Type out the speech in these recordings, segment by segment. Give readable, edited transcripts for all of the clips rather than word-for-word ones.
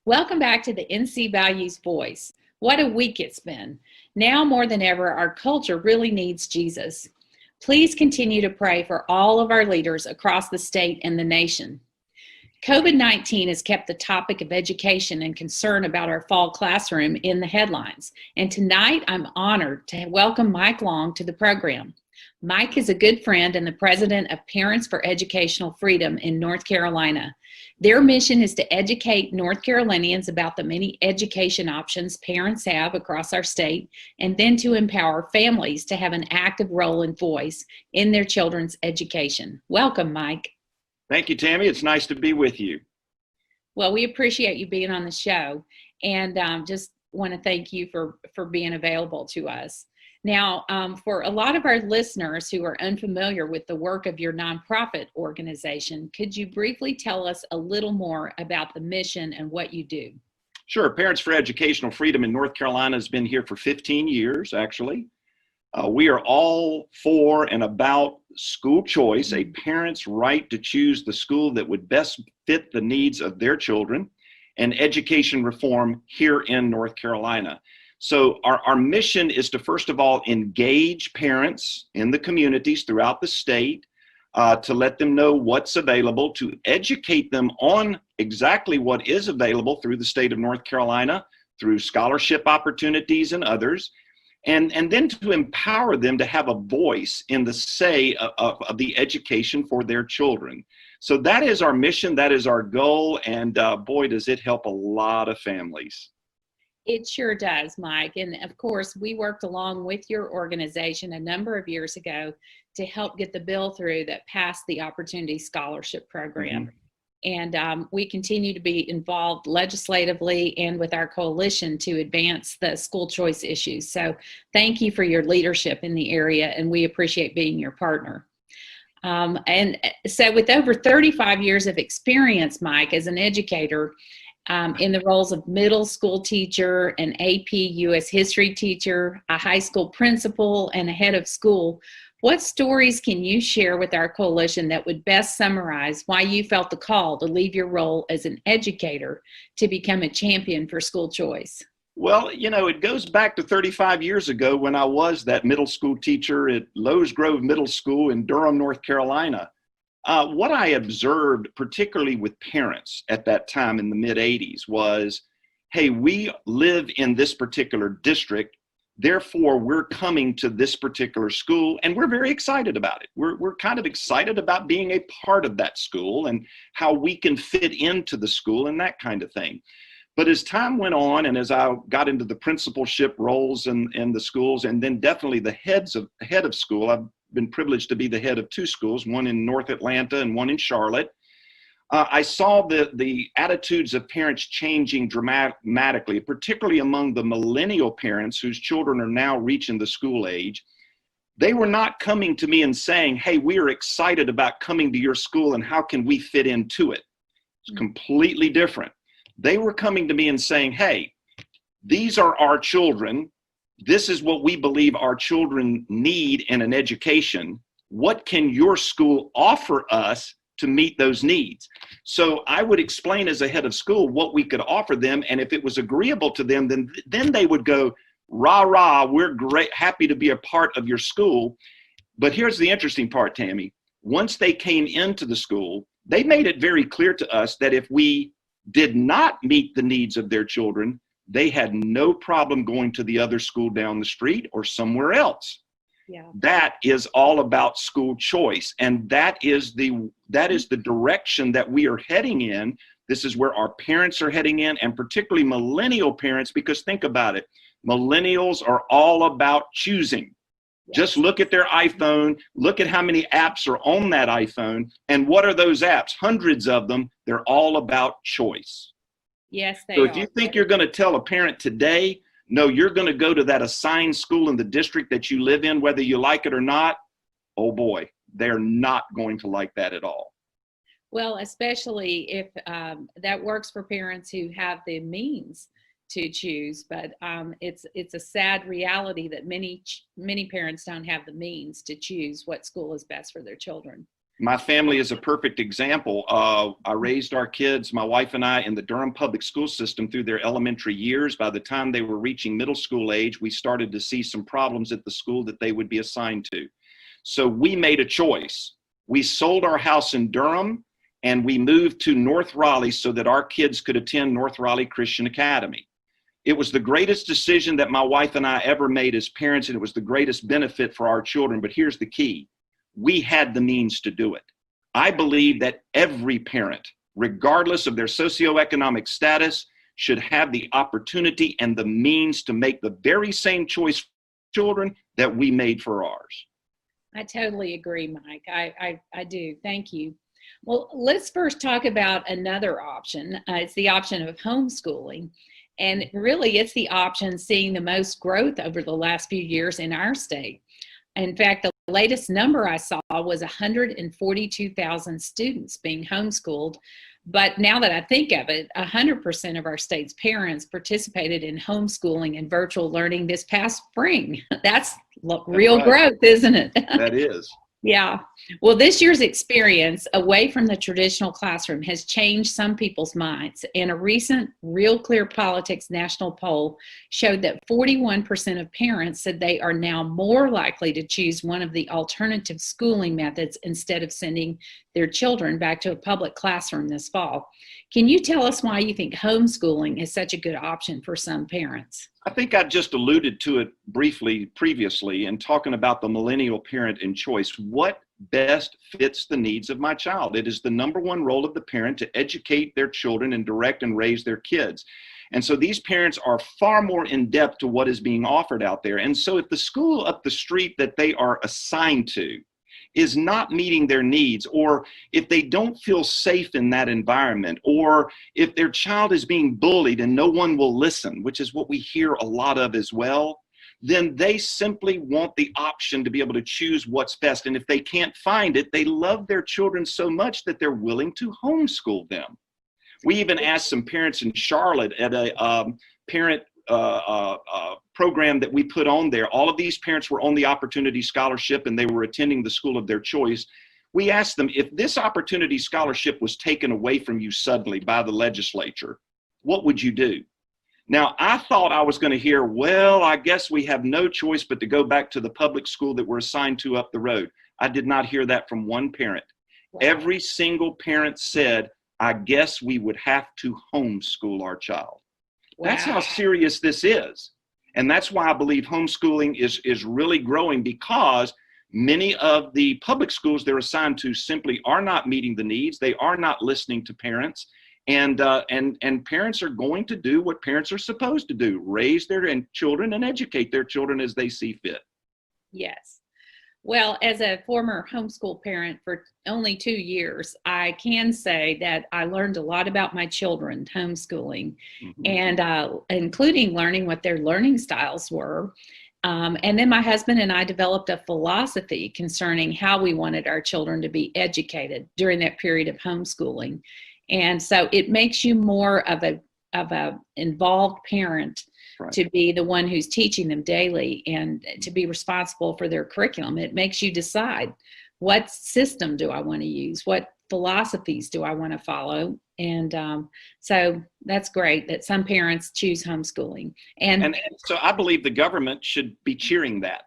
Welcome back to the NC Values Voice. What a week it's been. Now more than ever, our culture really needs Jesus. Please continue to pray for all of our leaders across the state and the nation. COVID-19 has kept the topic of education and concern about our fall classroom in the headlines. And tonight, I'm honored to welcome Mike Long to the program. Mike is a good friend and the president of Parents for Educational Freedom in North Carolina. Their mission is to educate North Carolinians about the many education options parents have across our state, and then to empower families to have an active role and voice in their children's education. Welcome, Mike. Thank you, Tammy. It's nice to be with you. Well, we appreciate you being on the show, and just want to thank you for being available to us. Now, for a lot of our listeners who are unfamiliar with the work of your nonprofit organization, could you briefly tell us a little more about the mission and what you do? Sure. Parents for Educational Freedom in North Carolina has been here for 15 years, actually. We are all for and about school choice, a parent's right to choose the school that would best fit the needs of their children, and education reform here in North Carolina. So our mission is to, first of all, engage parents in the communities throughout the state, to let them know what's available, to educate them on exactly what is available through the state of North Carolina, through scholarship opportunities and others, and then to empower them to have a voice in the say of the education for their children. So that is our mission, that is our goal, and boy, does it help a lot of families. It sure does, Mike. And of course, we worked along with your organization a number of years ago to help get the bill through that passed the Opportunity Scholarship Program. And we continue to be involved legislatively and with our coalition to advance the school choice issues. So thank you for your leadership in the area, and we appreciate being your partner. And so with over 35 years of experience, Mike, as an educator, in the roles of middle school teacher, an AP U.S. history teacher, a high school principal, and a head of school, what stories can you share with our coalition that would best summarize why you felt the call to leave your role as an educator to become a champion for school choice? Well, you know, it goes back to 35 years ago when I was that middle school teacher at Lowe's Grove Middle School in Durham, North Carolina. What I observed, particularly with parents at that time in the mid-'80s, was, hey, we live in this particular district, therefore we're coming to this particular school, and we're very excited about it. We're kind of excited about being a part of that school and how we can fit into the school and that kind of thing. But as time went on, and as I got into the principalship roles in the schools, and then definitely the head of school, I've been privileged to be the head of two schools, one in North Atlanta and one in Charlotte. I saw the attitudes of parents changing dramatically, particularly among the millennial parents whose children are now reaching the school age. They were not coming to me and saying, hey, we are excited about coming to your school and how can we fit into it? It's completely different. They were coming to me and saying, hey, these are our children. This is what we believe our children need in an education. What can your school offer us to meet those needs? So I would explain as a head of school what we could offer them, and if it was agreeable to them, then they would go, rah, rah, we're great, happy to be a part of your school. But here's the interesting part, Tammy. Once they came into the school, they made it very clear to us that if we did not meet the needs of their children, they had no problem going to the other school down the street or somewhere else. Yeah. That is all about school choice. And that is the direction that we are heading in. This is where our parents are heading in, and particularly millennial parents, because think about it. Millennials are all about choosing. Yes. Just look at their iPhone, look at how many apps are on that iPhone. And what are those apps? Hundreds of them. They're all about choice. Yes, they are. So if you think you're going to tell a parent today, no, you're going to go to that assigned school in the district that you live in, whether you like it or not, oh boy, they're not going to like that at all. Well, especially if that works for parents who have the means to choose, but it's a sad reality that many parents don't have the means to choose what school is best for their children. My family is a perfect example. I raised our kids, my wife and I, in the Durham public school system through their elementary years. By the time they were reaching middle school age, we started to see some problems at the school that they would be assigned to. So we made a choice. We sold our house in Durham and we moved to North Raleigh so that our kids could attend North Raleigh Christian Academy. It was the greatest decision that my wife and I ever made as parents, and it was the greatest benefit for our children. But here's the key. We had the means to do it. I believe that every parent, regardless of their socioeconomic status, should have the opportunity and the means to make the very same choice for children that we made for ours. I totally agree, Mike. I do. Thank you. Well, let's first talk about another option. It's the option of homeschooling. And really, it's the option seeing the most growth over the last few years in our state. In fact, the latest number I saw was 142,000 students being homeschooled. But now that I think of it, 100% of our state's parents participated in homeschooling and virtual learning this past spring. That's real growth, isn't it? That is. Yeah. Well, this year's experience away from the traditional classroom has changed some people's minds. And a recent Real Clear Politics national poll showed that 41% of parents said they are now more likely to choose one of the alternative schooling methods instead of sending their children back to a public classroom this fall. Can you tell us why you think homeschooling is such a good option for some parents? I think I just alluded to it briefly previously in talking about the millennial parent and choice. What best fits the needs of my child? It is the number one role of the parent to educate their children and direct and raise their kids. And so these parents are far more in depth to what is being offered out there. And so if the school up the street that they are assigned to is not meeting their needs, or if they don't feel safe in that environment, or if their child is being bullied and no one will listen, which is what we hear a lot of as well, then they simply want the option to be able to choose what's best. And if they can't find it, they love their children so much that they're willing to homeschool them. We even asked some parents in Charlotte at a parent program that we put on there. All of these parents were on the Opportunity Scholarship and they were attending the school of their choice. We asked them, if this Opportunity Scholarship was taken away from you suddenly by the legislature, what would you do? Now, I thought I was going to hear, well, I guess we have no choice but to go back to the public school that we're assigned to up the road. I did not hear that from one parent. Wow. Every single parent said, I guess we would have to homeschool our child. Wow. That's how serious this is. And that's why I believe homeschooling is really growing, because many of the public schools they're assigned to simply are not meeting the needs. They are not listening to parents. And parents are going to do what parents are supposed to do, raise their children and educate their children as they see fit. Yes. Well, as a former homeschool parent for only 2 years, I can say that I learned a lot about my children homeschooling, and including learning what their learning styles were. And then my husband and I developed a philosophy concerning how we wanted our children to be educated during that period of homeschooling. And so it makes you more of a involved parent. Right. To be the one who's teaching them daily and to be responsible for their curriculum. It makes you decide, what system do I want to use? What philosophies do I want to follow? And so that's great that some parents choose homeschooling. And so I believe the government should be cheering that.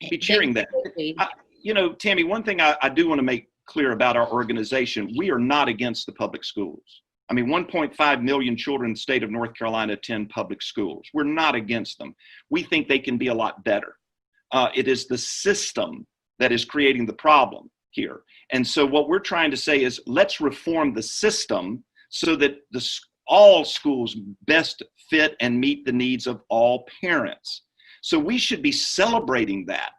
Tammy, one thing I do want to make clear about our organization, we are not against the public schools. I mean, 1.5 million children in the state of North Carolina attend public schools. We're not against them. We think they can be a lot better. It is the system that is creating the problem here. And so what we're trying to say is, let's reform the system so that all schools best fit and meet the needs of all parents. So we should be celebrating that.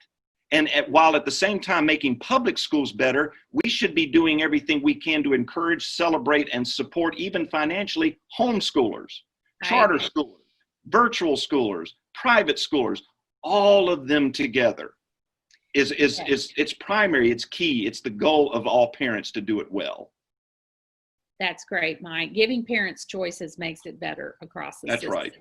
And while at the same time making public schools better, we should be doing everything we can to encourage, celebrate, and support, even financially, homeschoolers, charter schoolers, virtual schoolers, private schoolers, all of them together. It's primary, it's key, it's the goal of all parents to do it well. That's great, Mike. Giving parents choices makes it better across the system. That's right.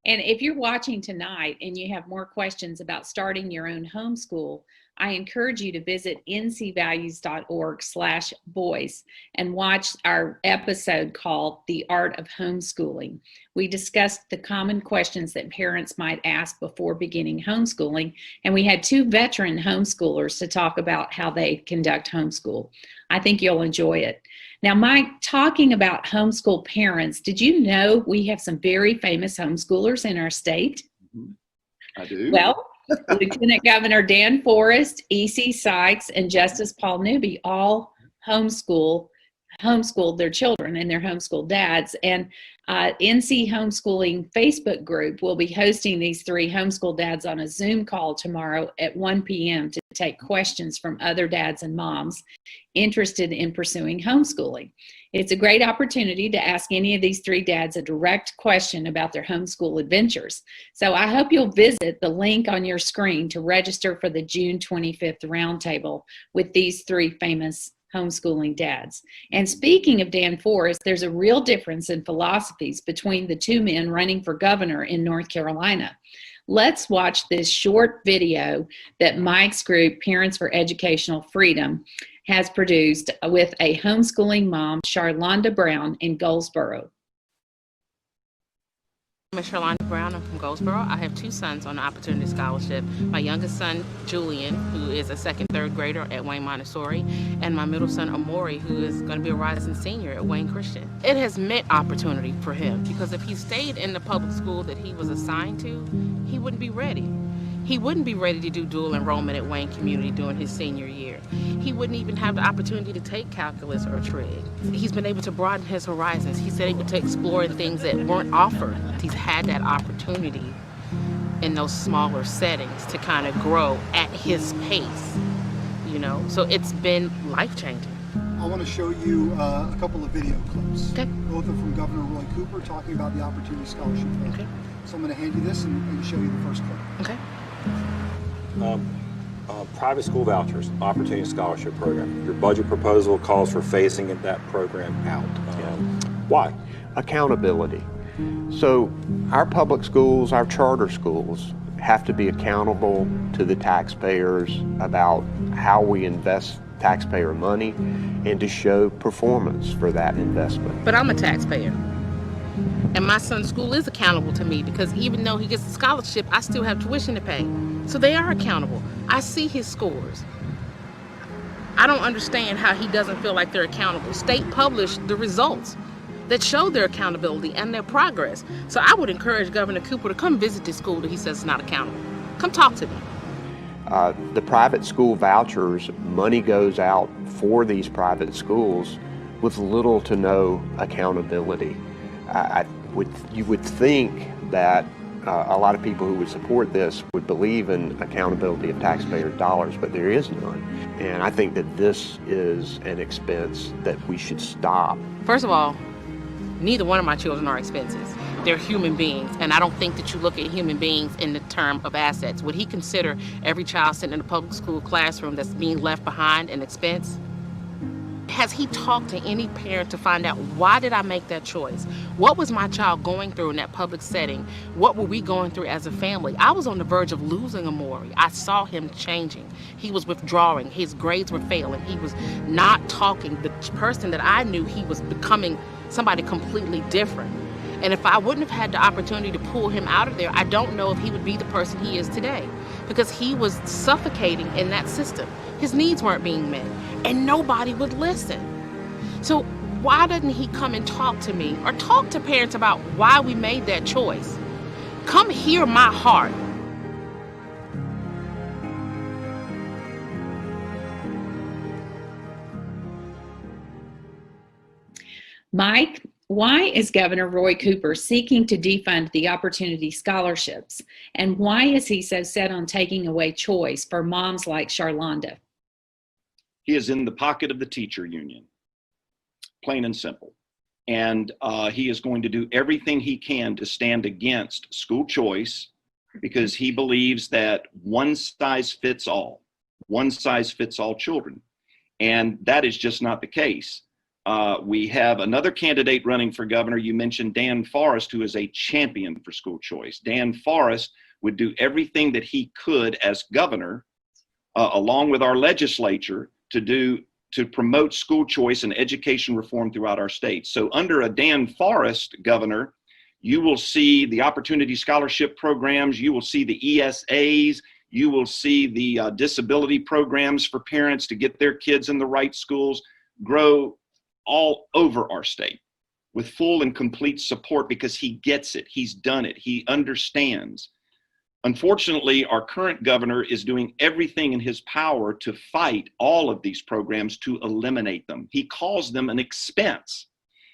And if you're watching tonight and you have more questions about starting your own homeschool, I encourage you to visit ncvalues.org/voice and watch our episode called The Art of Homeschooling. We discussed the common questions that parents might ask before beginning homeschooling, and we had 2 veteran homeschoolers to talk about how they conduct homeschool. I think you'll enjoy it. Now, Mike, talking about homeschool parents, did you know we have some very famous homeschoolers in our state? I do. Well, Lieutenant Governor Dan Forrest, E.C. Sykes, and Justice Paul Newby all homeschooled their children and their homeschool dads. And NC Homeschooling Facebook group will be hosting these 3 homeschool dads on a Zoom call tomorrow at 1 p.m. to take questions from other dads and moms interested in pursuing homeschooling. It's a great opportunity to ask any of these 3 dads a direct question about their homeschool adventures. So I hope you'll visit the link on your screen to register for the June 25th roundtable with these 3 famous homeschooling dads. And speaking of Dan Forrest, there's a real difference in philosophies between the 2 men running for governor in North Carolina. Let's watch this short video that Mike's group, Parents for Educational Freedom, has produced with a homeschooling mom, Charlonda Brown, in Goldsboro. I'm Charlonda Brown. I'm from Goldsboro. I have 2 sons on the Opportunity Scholarship. My youngest son, Julian, who is a 2nd, 3rd grader at Wayne Montessori, and my middle son, Amori, who is going to be a rising senior at Wayne Christian. It has meant opportunity for him because if he stayed in the public school that he was assigned to, he wouldn't be ready. He wouldn't be ready to do dual enrollment at Wayne Community during his senior year. He wouldn't even have the opportunity to take calculus or trig. He's been able to broaden his horizons. He's able to explore things that weren't offered. He's had that opportunity in those smaller settings to kind of grow at his pace, you know? So it's been life-changing. I want to show you a couple of video clips. Okay. Both are from Governor Roy Cooper talking about the Opportunity Scholarship Program. Okay. So I'm going to hand you this and show you the first clip. Okay. Private school vouchers, Opportunity Scholarship Program. Your budget proposal calls for phasing that program out. Why? Accountability. So our public schools, our charter schools, have to be accountable to the taxpayers about how we invest taxpayer money and to show performance for that investment. But I'm a taxpayer. And my son's school is accountable to me because even though he gets a scholarship, I still have tuition to pay. So they are accountable. I see his scores. I don't understand how he doesn't feel like they're accountable. State published the results that show their accountability and their progress. So I would encourage Governor Cooper to come visit this school that he says is not accountable. Come talk to me. The private school vouchers, money goes out for these private schools with little to no accountability. You would think that a lot of people who would support this would believe in accountability of taxpayer dollars, but there is none. And I think that this is an expense that we should stop. First of all, neither one of my children are expenses. They're human beings, and I don't think that you look at human beings in the term of assets. Would he consider every child sitting in a public school classroom that's being left behind an expense? Has he talked to any parent to find out, why did I make that choice? What was my child going through in that public setting? What were we going through as a family? I was on the verge of losing Amori. I saw him changing. He was withdrawing. His grades were failing. He was not talking. The person that I knew, he was becoming somebody completely different. And if I wouldn't have had the opportunity to pull him out of there, I don't know if he would be the person he is today, because he was suffocating in that system. His needs weren't being met, and nobody would listen. So why doesn't he come and talk to me or talk to parents about why we made that choice? Come hear my heart. Mike, why is Governor Roy Cooper seeking to defund the Opportunity Scholarships? And why is he so set on taking away choice for moms like Charlonda? He is in the pocket of the teacher union, plain and simple. And he is going to do everything he can to stand against school choice, because he believes that one size fits all children. And that is just not the case. We have another candidate running for governor. You mentioned Dan Forrest, who is a champion for school choice. Dan Forrest would do everything that he could as governor along with our legislature, to promote school choice and education reform throughout our state. So under a Dan Forest governor, you will see the Opportunity Scholarship programs, you will see the ESAs, you will see the disability programs for parents to get their kids in the right schools grow all over our state with full and complete support, because he gets it, he's done it, he understands. Unfortunately, our current governor is doing everything in his power to fight all of these programs, to eliminate them. He calls them an expense.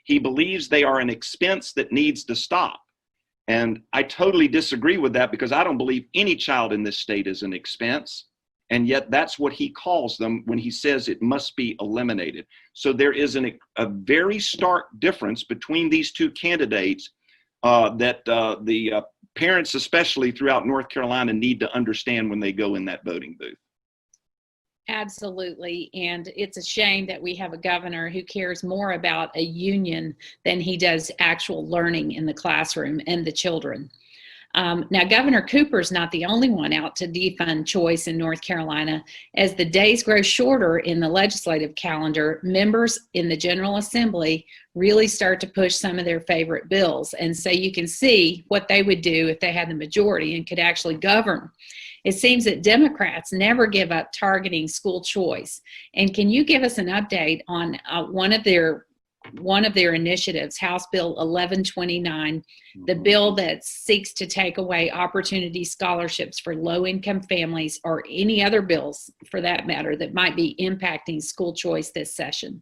He believes they are an expense that needs to stop. And I totally disagree with that, because I don't believe any child in this state is an expense. And yet that's what he calls them when he says it must be eliminated. So there is a very stark difference between these two candidates that the parents, especially throughout North Carolina, need to understand when they go in that voting booth. Absolutely. And it's a shame that we have a governor who cares more about a union than he does actual learning in the classroom and the children. Now, Governor Cooper's not the only one out to defund choice in North Carolina. As the days grow shorter in the legislative calendar, members in the General Assembly really start to push some of their favorite bills. And so you can see what they would do if they had the majority and could actually govern. It seems that Democrats never give up targeting school choice. And can you give us an update on one of their initiatives, House Bill 1129, the bill that seeks to take away opportunity scholarships for low-income families, or any other bills for that matter that might be impacting school choice this session?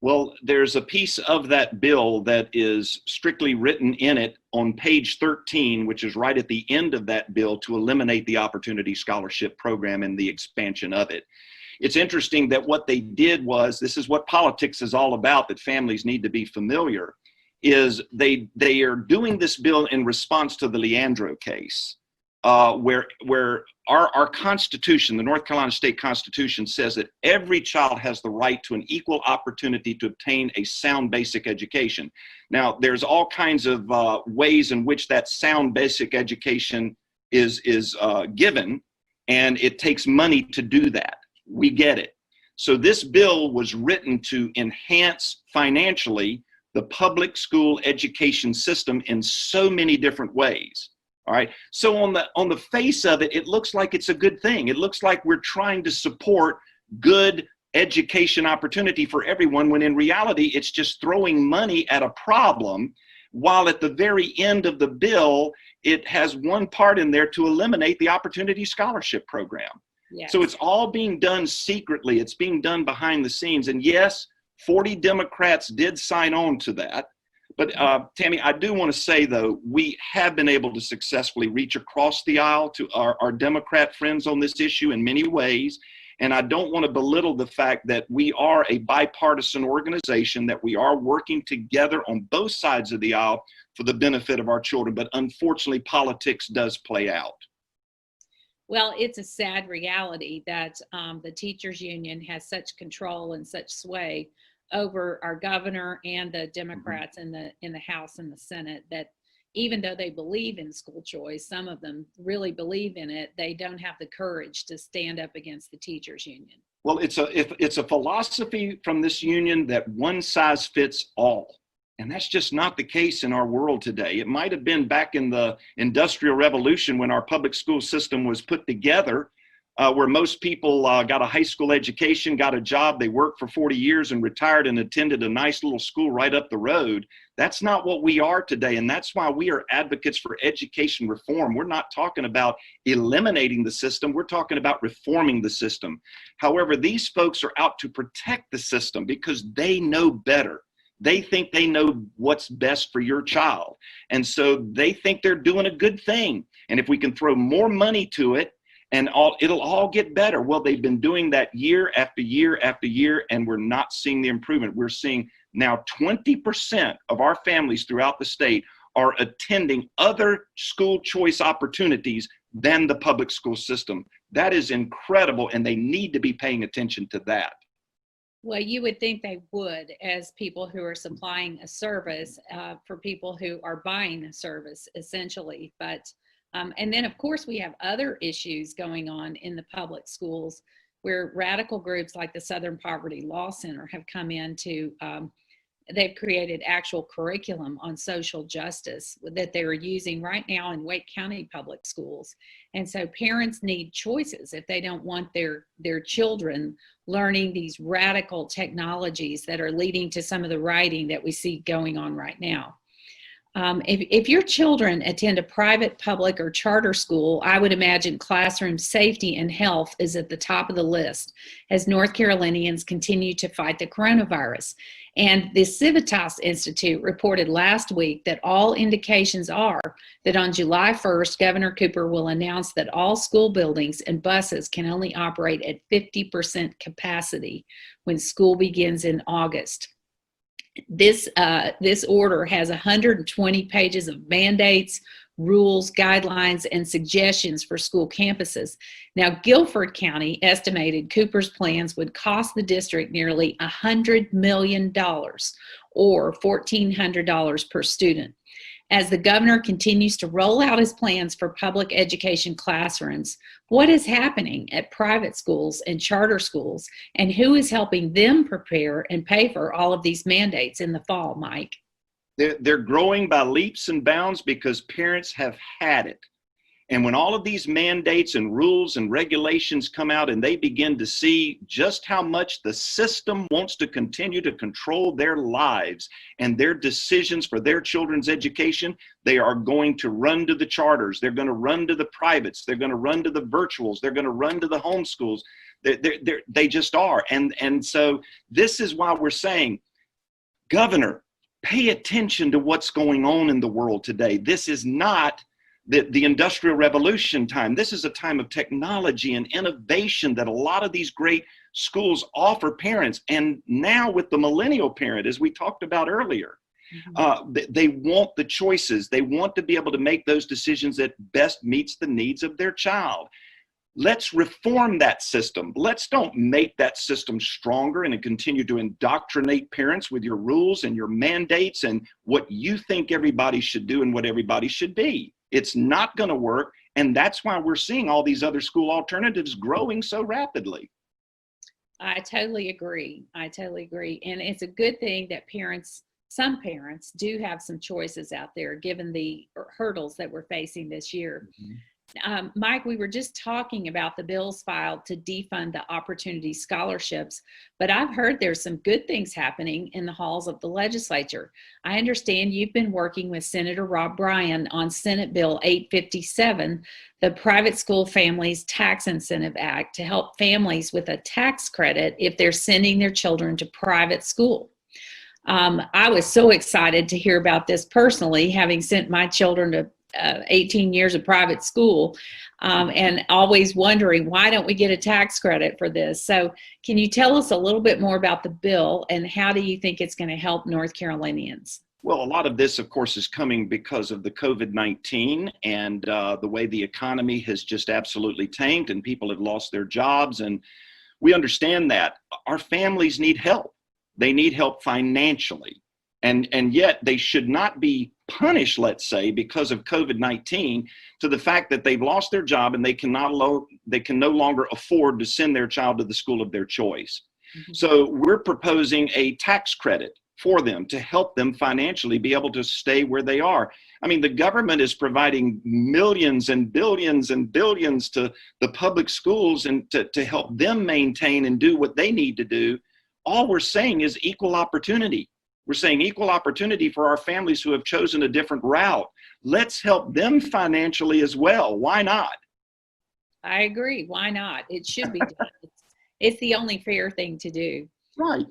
Well, there's a piece of that bill that is strictly written in it on page 13, which is right at the end of that bill, to eliminate the Opportunity Scholarship Program and the expansion of it. It's interesting that what they did was, this is what politics is all about, that families need to be familiar, is they are doing this bill in response to the Leandro case, where our Constitution, the North Carolina State Constitution, says that every child has the right to an equal opportunity to obtain a sound basic education. Now, there's all kinds of ways in which that sound basic education is given, and it takes money to do that. We get it. So this bill was written to enhance financially the public school education system in so many different ways. All right. So on the face of it, it looks like it's a good thing. It looks like we're trying to support good education opportunity for everyone, when in reality, it's just throwing money at a problem, while at the very end of the bill, it has one part in there to eliminate the Opportunity Scholarship Program. Yes. So it's all being done secretly. It's being done behind the scenes. And yes, 40 Democrats did sign on to that. But Tammy, I do want to say, though, we have been able to successfully reach across the aisle to our Democrat friends on this issue in many ways. And I don't want to belittle the fact that we are a bipartisan organization, that we are working together on both sides of the aisle for the benefit of our children. But unfortunately, politics does play out. Well, it's a sad reality that the teachers union has such control and such sway over our governor and the Democrats in the House and the Senate, that even though they believe in school choice, some of them really believe in it, they don't have the courage to stand up against the teachers union. Well, it's a philosophy from this union that one size fits all. And that's just not the case in our world today. It might have been back in the Industrial Revolution when our public school system was put together, where most people got a high school education, got a job, they worked for 40 years and retired and attended a nice little school right up the road. That's not what we are today. And that's why we are advocates for education reform. We're not talking about eliminating the system. We're talking about reforming the system. However, these folks are out to protect the system because they know better. They think they know what's best for your child. And so they think they're doing a good thing. And if we can throw more money to it, it'll all get better. Well, they've been doing that year after year after year, and we're not seeing the improvement. We're seeing now 20% of our families throughout the state are attending other school choice opportunities than the public school system. That is incredible, and they need to be paying attention to that. Well, you would think they would, as people who are supplying a service for people who are buying a service, essentially. But and then, of course, we have other issues going on in the public schools. where radical groups like the Southern Poverty Law Center have come in to, they've created actual curriculum on social justice that they're using right now in Wake County public schools. And so parents need choices if they don't want their children learning these radical technologies that are leading to some of the rioting that we see going on right now. If your children attend a private, public, or charter school, I would imagine classroom safety and health is at the top of the list as North Carolinians continue to fight the coronavirus. And the Civitas Institute reported last week that all indications are that on July 1st, Governor Cooper will announce that all school buildings and buses can only operate at 50% capacity when school begins in August. This order has 120 pages of mandates, rules, guidelines, and suggestions for school campuses. Now, Guilford County estimated Cooper's plans would cost the district nearly $100 million, or $1,400 per student. As the governor continues to roll out his plans for public education classrooms, what is happening at private schools and charter schools, and who is helping them prepare and pay for all of these mandates in the fall, Mike? They're growing by leaps and bounds because parents have had it. And when all of these mandates and rules and regulations come out and they begin to see just how much the system wants to continue to control their lives and their decisions for their children's education, they are going to run to the charters. They're going to run to the privates. They're going to run to the virtuals. They're going to run to the homeschools. They just are. And so this is why we're saying, Governor, pay attention to what's going on in the world today. This is not the Industrial Revolution time. This is a time of technology and innovation that a lot of these great schools offer parents. And now with the millennial parent, as we talked about earlier, they want the choices. They want to be able to make those decisions that best meets the needs of their child. Let's reform that system. Let's don't make that system stronger and continue to indoctrinate parents with your rules and your mandates and what you think everybody should do and what everybody should be. It's not going to work, and that's why we're seeing all these other school alternatives growing so rapidly. I totally agree. I totally agree. And it's a good thing that some parents do have some choices out there given the hurdles that we're facing this year. Mike, we were just talking about the bills filed to defund the Opportunity Scholarships, but I've heard there's some good things happening in the halls of the legislature. I understand you've been working with Senator Rob Bryan on Senate Bill 857, the Private School Families Tax Incentive Act, to help families with a tax credit if they're sending their children to private school. I was so excited to hear about this personally, having sent my children to 18 years of private school, and always wondering, why don't we get a tax credit for this? So can you tell us a little bit more about the bill and how do you think it's going to help North Carolinians? Well, a lot of this, of course, is coming because of the COVID-19 and the way the economy has just absolutely tanked and people have lost their jobs. And we understand that. Our families need help. They need help financially. And yet they should not be punished, let's say, because of COVID-19 to the fact that they've lost their job and they can no longer afford to send their child to the school of their choice. So we're proposing a tax credit for them to help them financially be able to stay where they are. I mean, the government is providing millions and billions and billions to the public schools and to help them maintain and do what they need to do. All we're saying is equal opportunity. We're saying equal opportunity for our families who have chosen a different route. Let's help them financially as well. Why not? I agree. Why not? It should be done. It's the only fair thing to do. Right.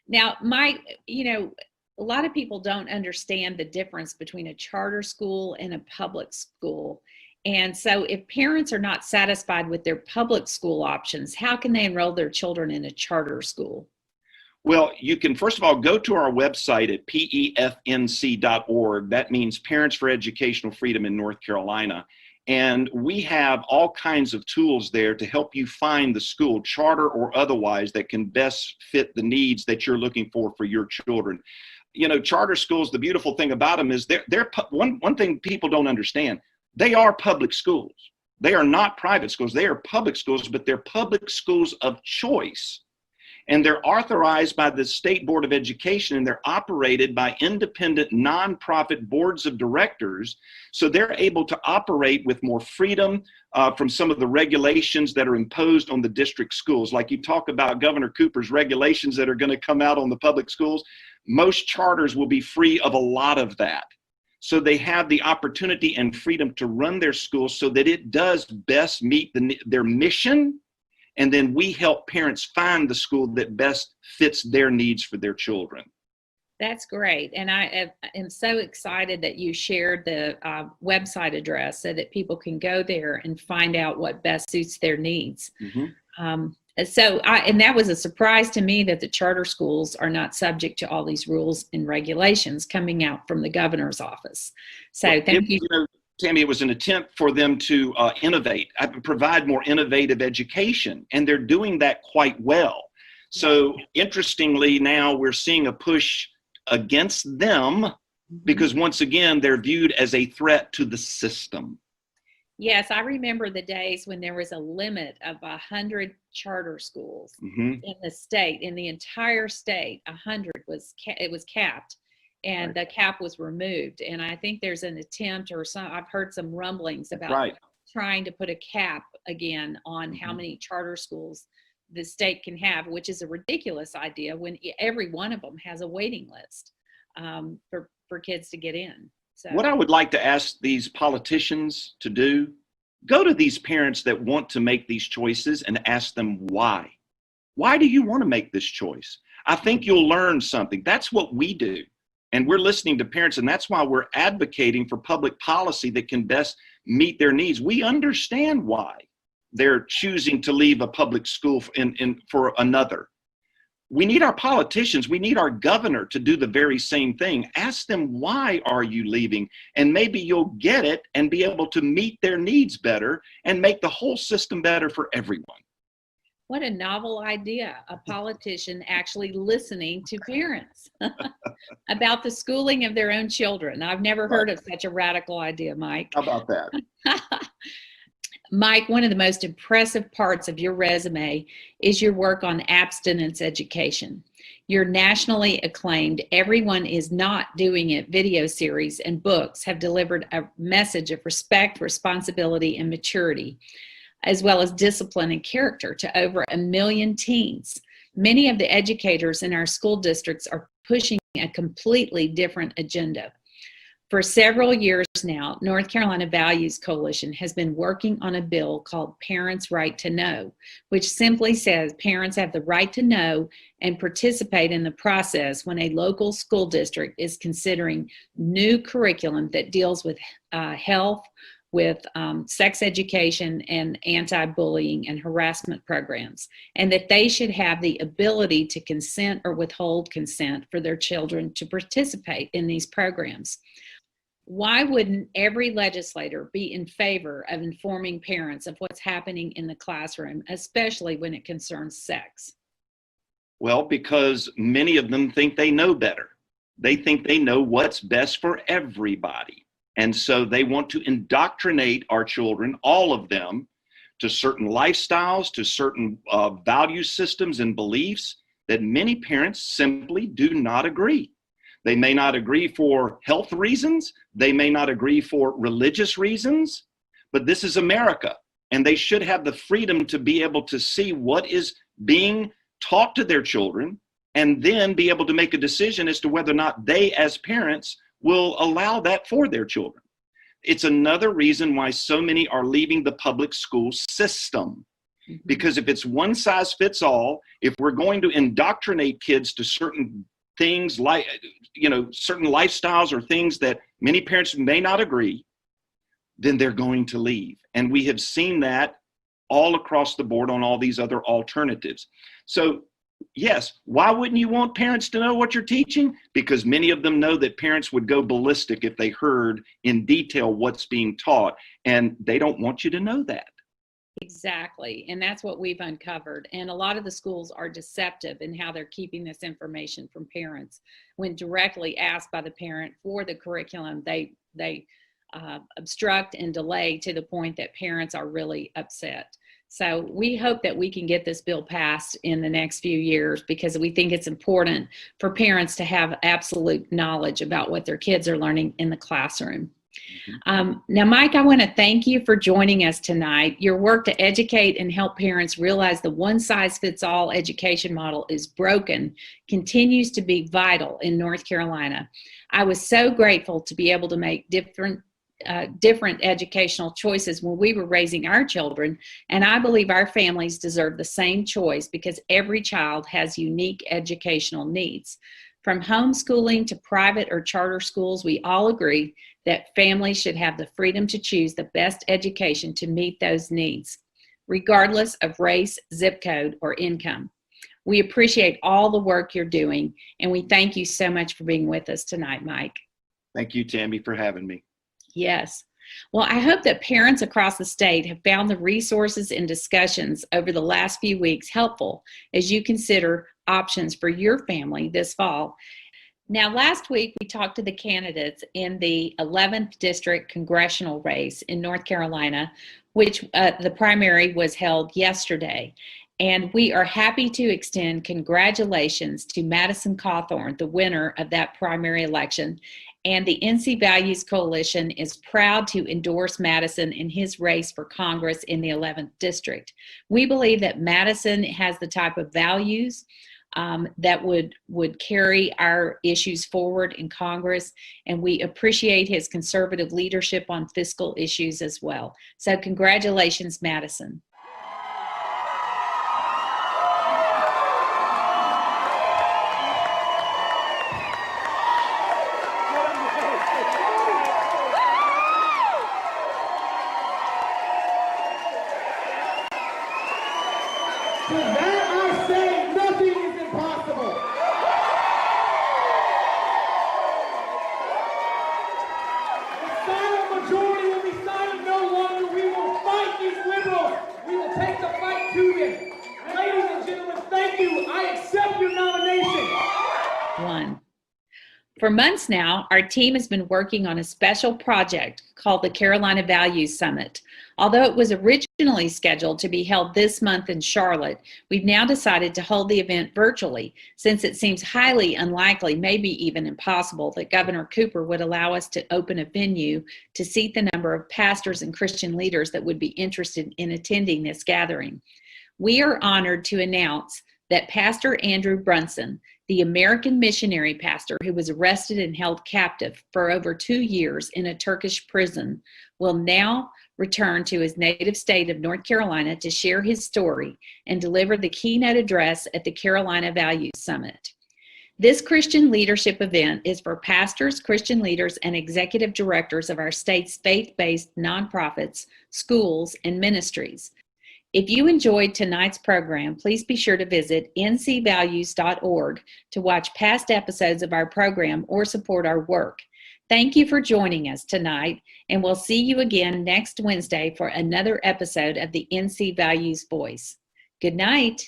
Now, Mike, a lot of people don't understand the difference between a charter school and a public school. And so if parents are not satisfied with their public school options, how can they enroll their children in a charter school? Well, you can, first of all, go to our website at pefnc.org. That means Parents for Educational Freedom in North Carolina. And we have all kinds of tools there to help you find the school, charter or otherwise, that can best fit the needs that you're looking for your children. Charter schools, the beautiful thing about them is they're one thing people don't understand. They are public schools. They are not private schools. They are public schools, but they're public schools of choice. And they're authorized by the State Board of Education, and they're operated by independent nonprofit boards of directors. So they're able to operate with more freedom from some of the regulations that are imposed on the district schools. Like you talk about Governor Cooper's regulations that are going to come out on the public schools. Most charters will be free of a lot of that. So they have the opportunity and freedom to run their schools so that it does best meet their mission. And then we help parents find the school that best fits their needs for their children. That's great. And I am so excited that you shared the website address so that people can go there and find out what best suits their needs. Mm-hmm. And that was a surprise to me that the charter schools are not subject to all these rules and regulations coming out from the governor's office. So thank you. Tammy, it was an attempt for them to innovate, provide more innovative education, and they're doing that quite well. So interestingly, now we're seeing a push against them because once again, they're viewed as a threat to the system. Yes, I remember the days when there was a limit of 100 charter schools in the state, in the entire state. 100 was capped. And the cap was removed. And I think there's an attempt, or I've heard some rumblings about trying to put a cap again on how many charter schools the state can have, which is a ridiculous idea when every one of them has a waiting list for kids to get in. So what I would like to ask these politicians to do, go to these parents that want to make these choices and ask them why. Why do you want to make this choice? I think you'll learn something. That's what we do. And we're listening to parents, and that's why we're advocating for public policy that can best meet their needs. We understand why they're choosing to leave a public school for another. We need our politicians, we need our governor to do the very same thing. Ask them, why are you leaving? And maybe you'll get it and be able to meet their needs better and make the whole system better for everyone. What a novel idea, a politician actually listening to parents about the schooling of their own children. I've never heard of such a radical idea, Mike. How about that? Mike, one of the most impressive parts of your resume is your work on abstinence education. Your nationally acclaimed Everyone Is Not Doing It video series and books have delivered a message of respect, responsibility, and maturity, as well as discipline and character to over 1 million teens. Many of the educators in our school districts are pushing a completely different agenda. For several years now, North Carolina Values Coalition has been working on a bill called Parents' Right to Know, which simply says parents have the right to know and participate in the process when a local school district is considering new curriculum that deals with health, with sex education and anti-bullying and harassment programs, and that they should have the ability to consent or withhold consent for their children to participate in these programs. Why wouldn't every legislator be in favor of informing parents of what's happening in the classroom, especially when it concerns sex? Well, because many of them think they know better. They think they know what's best for everybody. And so they want to indoctrinate our children, all of them, to certain lifestyles, to certain value systems and beliefs that many parents simply do not agree. They may not agree for health reasons. They may not agree for religious reasons, but this is America, and they should have the freedom to be able to see what is being taught to their children and then be able to make a decision as to whether or not they as parents will allow that for their children. It's another reason why so many are leaving the public school system. Because if it's one size fits all, if we're going to indoctrinate kids to certain things like, certain lifestyles or things that many parents may not agree, then they're going to leave. And we have seen that all across the board on all these other alternatives. So yes, why wouldn't you want parents to know what you're teaching? Because many of them know that parents would go ballistic if they heard in detail what's being taught, and they don't want you to know that. Exactly, and that's what we've uncovered. And a lot of the schools are deceptive in how they're keeping this information from parents. When directly asked by the parent for the curriculum, they obstruct and delay to the point that parents are really upset. So we hope that we can get this bill passed in the next few years, because we think it's important for parents to have absolute knowledge about what their kids are learning in the classroom. Now, Mike, I want to thank you for joining us tonight. Your work to educate and help parents realize the one-size-fits-all education model is broken continues to be vital in North Carolina. I was so grateful to be able to make different educational choices when we were raising our children, and I believe our families deserve the same choice, because every child has unique educational needs. From homeschooling to private or charter schools, we all agree that families should have the freedom to choose the best education to meet those needs, regardless of race, zip code, or income. We appreciate all the work you're doing, and we thank you so much for being with us tonight, Mike. Thank you, Tammy, for having me. Yes. Well, I hope that parents across the state have found the resources and discussions over the last few weeks helpful as you consider options for your family this fall. Now, last week we talked to the candidates in the 11th District congressional race in North Carolina, which the primary was held yesterday. And we are happy to extend congratulations to Madison Cawthorn, the winner of that primary election. And the NC Values Coalition is proud to endorse Madison in his race for Congress in the 11th District. We believe that Madison has the type of values that would carry our issues forward in Congress, and we appreciate his conservative leadership on fiscal issues as well. So congratulations, Madison. To that I say, nothing is impossible. The silent majority will be silent no longer. We will fight these liberals. We will take the fight to them. Ladies and gentlemen, thank you. I accept your nomination. One. For months now, our team has been working on a special project called the Carolina Values Summit. Although it was originally scheduled to be held this month in Charlotte, we've now decided to hold the event virtually, since it seems highly unlikely, maybe even impossible, that Governor Cooper would allow us to open a venue to seat the number of pastors and Christian leaders that would be interested in attending this gathering. We are honored to announce that Pastor Andrew Brunson, the American missionary pastor who was arrested and held captive for over 2 years in a Turkish prison, will now return to his native state of North Carolina to share his story and deliver the keynote address at the Carolina Values Summit. This Christian leadership event is for pastors, Christian leaders, and executive directors of our state's faith-based nonprofits, schools, and ministries. If you enjoyed tonight's program, please be sure to visit ncvalues.org to watch past episodes of our program or support our work. Thank you for joining us tonight, and we'll see you again next Wednesday for another episode of the NC Values Voice. Good night.